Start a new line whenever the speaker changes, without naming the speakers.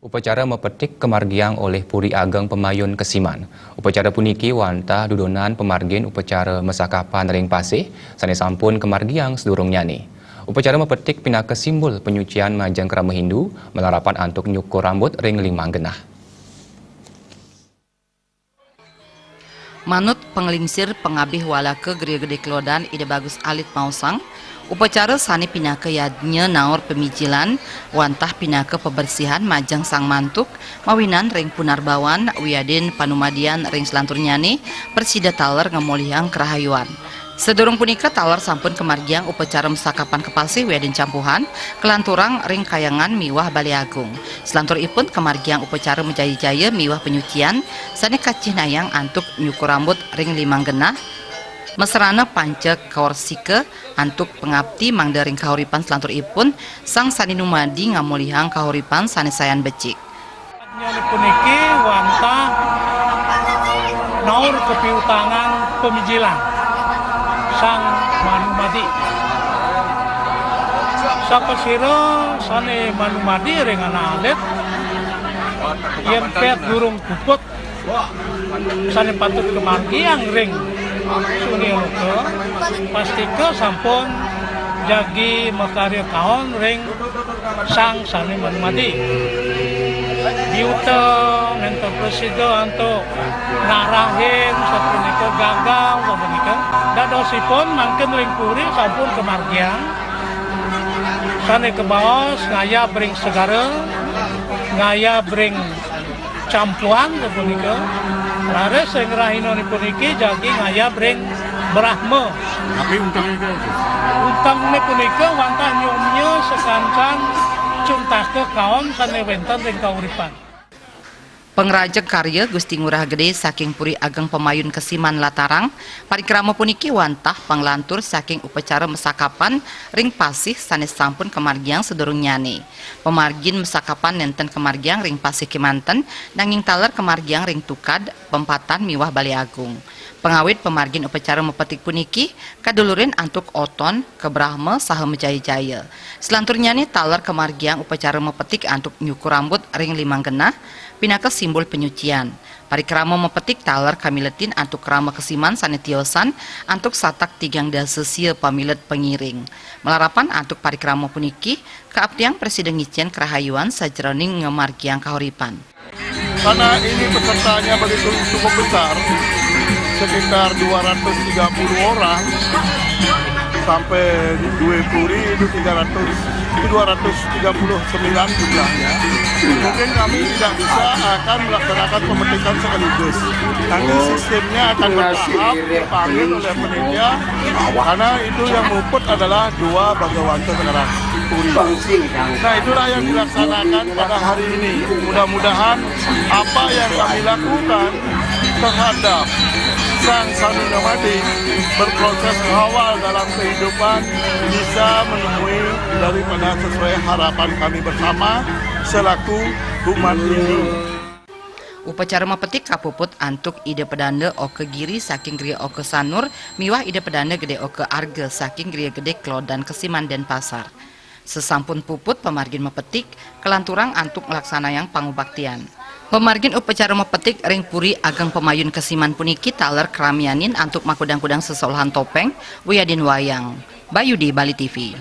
Upacara mepetik kemargiang oleh Puri Ageng Pemayun Kesiman. Upacara puniki wantah dudonan pemargin upacara mesakapan ring pasih, sane sampun kemargiang sedurung nyani. Upacara mepetik pinaka simbol penyucian majang kerama Hindu, melarapan antuk nyukur rambut ring limang genah.
Manut penglingsir pengabih walaka geria gede Klodan ide bagus alit mausang, upacara sani pinaka yadnya naor pemijilan, wantah pinaka pebersihan majang sang mantuk, mawinan ring punarbawan, wiadin panumadian ring selantur nyani, persida taler ngamoliang kerahayuan. Sedurung punika taler sampun kemargiang upacara mesakapan kepasih wiadin campuhan, kelanturang ring kayangan miwah Bali Agung. Selantur ipun kemargiang upacara menjaya-jaya miwah penyucian, sane kacih nayang antuk nyukur rambut ring limang genah, mesrana panca korsike antuk pengabdi mangda ring kahuripan selantur ipun, sang sani numadi ngamulihang kahuripan sane sayan becik.
Nyali puniki wantah naur kepiutangan pemijilan sang manumadi sapasira sane manumadi ring ana alit yen pet durung puput sane patut kemargiang ring suni loka pastika sampun jagi makarya kaon ring sang sane manumadi diuta nento presida untuk narahin sapunika gagal sapunika dadosipun mangken ring puri sampun kemargiang sane kebaos ngaya bring segara ngaya bring campuan sapunika lares sing rahinonipun iki jagi ngaya bring brahma
tapi
untangnya punika wantah nyumnya sekancan cuntake kaon sane wenten ring kauripan.
Pengrajek karya Gusti Ngurah Gede saking Puri Ageng Pemayun Kesiman Latarang, parikrama puniki wantah panglantur saking upacara mesakapan ring pasih sanes sampun kemargiang sedurung nyani. Pemargin mesakapan nenten kemargiang ring pasih kemanten, nanging taler kemargiang ring tukad pempatan miwah Bali Agung. Pengawit pemargin upacara mepetik puniki kadulurin antuk oton ke Brahma saha menjaya-jaya. Selantur nyani taler kemargiang upacara mepetik antuk nyukur rambut ring limang genah, pinaka simbol penyucian. Parikrama mepetik taler kamiletin antuk krama kesiman sanetiosan antuk satak tigang dasa sia pamilet pengiring. Melarapan antuk parikrama puniki keabdiang Presiden ngician kerahayuan sajroning ngemargiang kahuripan.
karena ini pesertanya begitu cukup besar, sekitar 230 orang sampai 2 puri itu 239 jumlahnya. Mungkin kami tidak bisa akan melaksanakan pemetikan sekaligus. Nanti sistemnya akan bertahap dipanggil oleh panitia karena itu yang muput adalah 2 Bhagawanta sekarang. Nah itulah yang dilaksanakan pada hari ini. Mudah-mudahan apa yang kami lakukan terhadap sang Sanu Namadi berproses awal dalam kehidupan bisa menemui daripada sesuai harapan kami bersama selaku umat Hindu.
Upacara mepetik kapuput antuk ide pedanda oke giri saking gria oke sanur miwah ide pedanda gede oke arge saking gria gede Klodan Kesiman dan Pasar. Sesampun puput pemargin mepetik kelanturang antuk ngelaksana yang pangubaktian. Pemargin upacara mepetik ring Puri Ageng Pemayun Kesiman puniki taler keramianin antuk makudang-kudang sesolahan topeng wiadin wayang. Bayudi Bali TV.